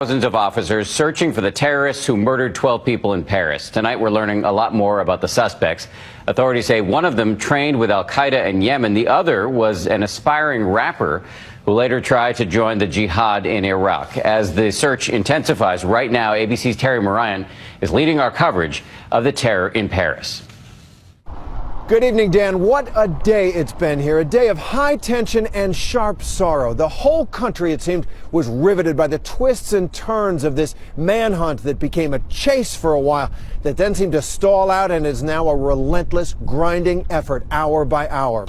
Thousands of officers searching for the terrorists who murdered 12 people in Paris. Tonight, we're learning a lot more about the suspects. Authorities say one of them trained with al-Qaeda in Yemen. The other was an aspiring rapper who later tried to join the jihad in Iraq. As the search intensifies right now, ABC's Terry Moran is leading our coverage of the terror in Paris. Good evening, Dan. What a day it's been here. A day of high tension and sharp sorrow. The whole country, it seemed, was riveted by the twists and turns of this manhunt that became a chase for a while, that then seemed to stall out and is now a relentless, grinding effort hour by hour.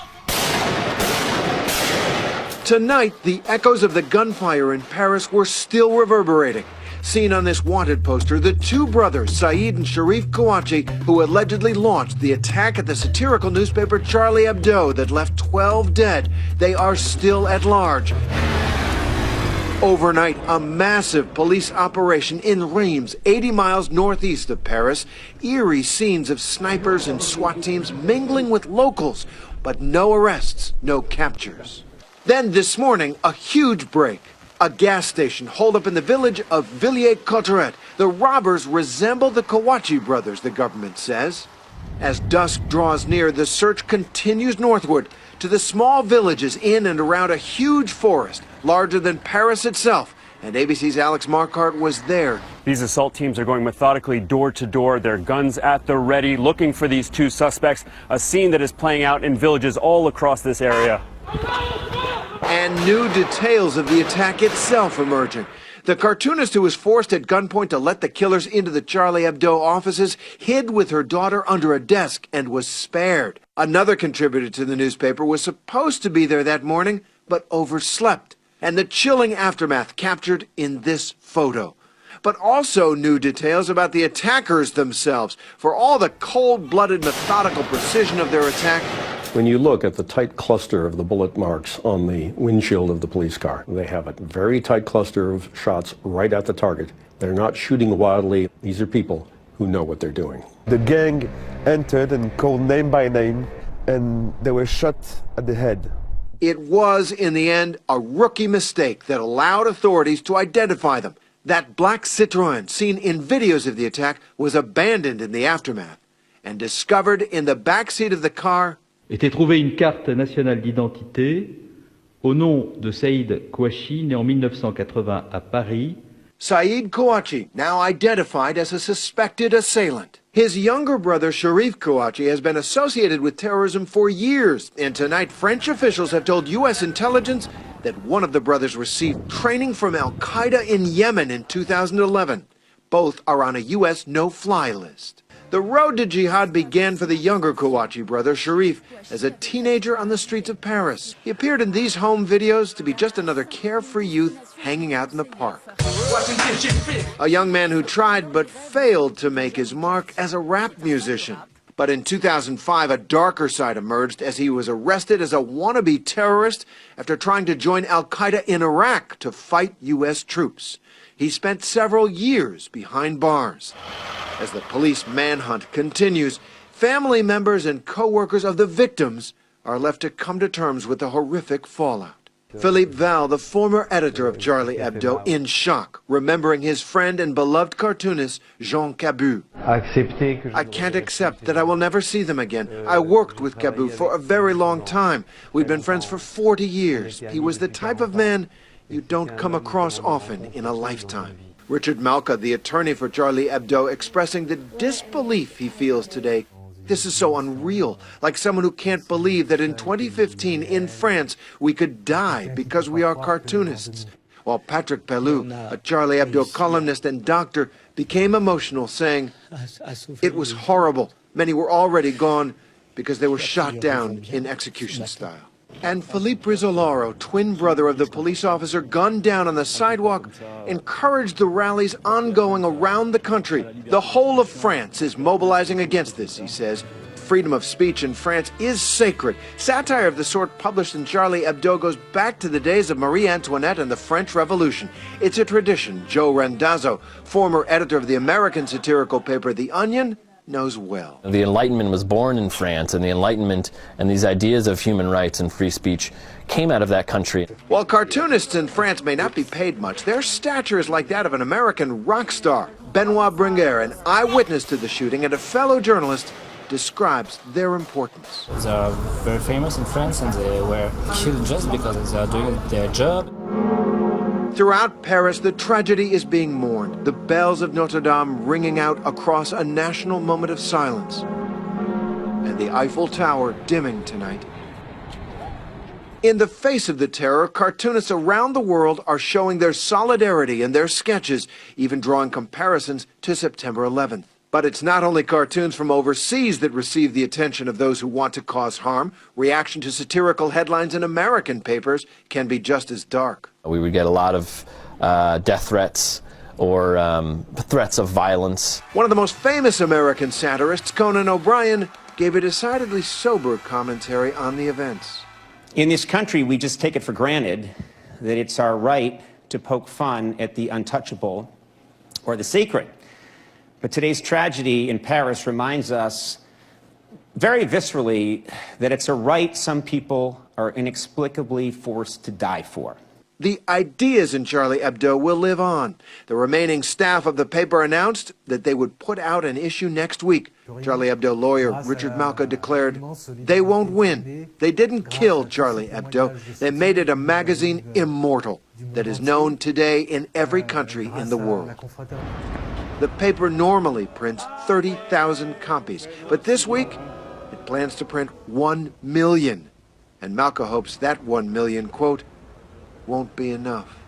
Tonight, the echoes of the gunfire in Paris were still reverberating. Seen on this wanted poster, the two brothers, Saeed and Sharif Kouachi, who allegedly launched the attack at the satirical newspaper Charlie Hebdo that left 12 dead. They are still at large. Overnight, a massive police operation in Reims, 80 miles northeast of Paris. Eerie scenes of snipers and SWAT teams mingling with locals, but no arrests, no captures. Then this morning, a huge break. A gas station holed up in the village of Villers-Cotterêts. The robbers resemble the Kouachi brothers, the government says. As dusk draws near, the search continues northward to the small villages in and around a huge forest, larger than Paris itself. And ABC's Alex Marquardt was there. These assault teams are going methodically door to door, their guns at the ready, looking for these two suspects, a scene that is playing out in villages all across this area. And new details of the attack itself emerging. The cartoonist who was forced at gunpoint to let the killers into the Charlie Hebdo offices hid with her daughter under a desk and was spared. Another contributor to the newspaper was supposed to be there that morning, but overslept. And the chilling aftermath captured in this photo. But also new details about the attackers themselves. For all the cold-blooded, methodical precision of their attack, when you look at the tight cluster of the bullet marks on the windshield of the police car, they have a very tight cluster of shots right at the target. They're not shooting wildly. These are people who know what they're doing. The gang entered and called name by name, and they were shot at the head. It was, in the end, a rookie mistake that allowed authorities to identify them. That black Citroën seen in videos of the attack was abandoned in the aftermath and discovered in the backseat of the car. Était trouvée une carte nationale d'identité au nom de Saïd Kouachi, né en 1980 à Paris. Saeed Kouachi, now identified as a suspected assailant. His younger brother, Sharif Kouachi, has been associated with terrorism for years. And tonight, French officials have told U.S. intelligence that one of the brothers received training from al-Qaeda in Yemen in 2011. Both are on a U.S. no-fly list. The road to jihad began for the younger Kouachi brother, Sharif, as a teenager on the streets of Paris. He appeared in these home videos to be just another carefree youth hanging out in the park. A young man who tried but failed to make his mark as a rap musician. But in 2005, a darker side emerged as he was arrested as a wannabe terrorist after trying to join al-Qaeda in Iraq to fight U.S. troops. He spent several years behind bars. As the police manhunt continues, family members and co-workers of the victims are left to come to terms with the horrific fallout. Philippe Val, the former editor of Charlie Hebdo, in shock, remembering his friend and beloved cartoonist, Jean Cabu. I can't accept that I will never see them again. I worked with Cabu for a very long time. We've been friends for 40 years. He was the type of man you don't come across often in a lifetime. Richard Malka, the attorney for Charlie Hebdo, expressing the disbelief he feels today. This is so unreal, like someone who can't believe that in 2015 in France we could die because we are cartoonists. While Patrick Pelloux, a Charlie Hebdo columnist and doctor, became emotional, saying, "It was horrible. Many were already gone because they were shot down in execution style." And Philippe Rizzolaro, twin brother of the police officer gunned down on the sidewalk, encouraged the rallies ongoing around the country. The whole of France is mobilizing against this, he says. Freedom of speech in France is sacred. Satire of the sort published in Charlie Hebdo goes back to the days of Marie Antoinette and the French Revolution. It's a tradition Joe Randazzo, former editor of the American satirical paper The Onion, knows well. The Enlightenment was born in France, and the Enlightenment and these ideas of human rights and free speech came out of that country. While cartoonists in France may not be paid much, their stature is like that of an American rock star. Benoit Bringer, an eyewitness to the shooting and a fellow journalist, describes their importance. They are very famous in France, and they were killed just because they are doing their job. Throughout Paris, the tragedy is being mourned, the bells of Notre Dame ringing out across a national moment of silence, and the Eiffel Tower dimming tonight. In the face of the terror, cartoonists around the world are showing their solidarity in their sketches, even drawing comparisons to September 11th. But it's not only cartoons from overseas that receive the attention of those who want to cause harm. Reaction to satirical headlines in American papers can be just as dark. We would get a lot of death threats or threats of violence. One of the most famous American satirists, Conan O'Brien, gave a decidedly sober commentary on the events. In this country, we just take it for granted that it's our right to poke fun at the untouchable or the sacred. But today's tragedy in Paris reminds us very viscerally that it's a right some people are inexplicably forced to die for. The ideas in Charlie Hebdo will live on. The remaining staff of the paper announced that they would put out an issue next week. Charlie Hebdo lawyer Richard Malka declared, "They won't win. They didn't kill Charlie Hebdo. They made it a magazine immortal that is known today in every country in the world." The paper normally prints 30,000 copies, but this week it plans to print 1 million. And Malka hopes that 1 million, quote, won't be enough.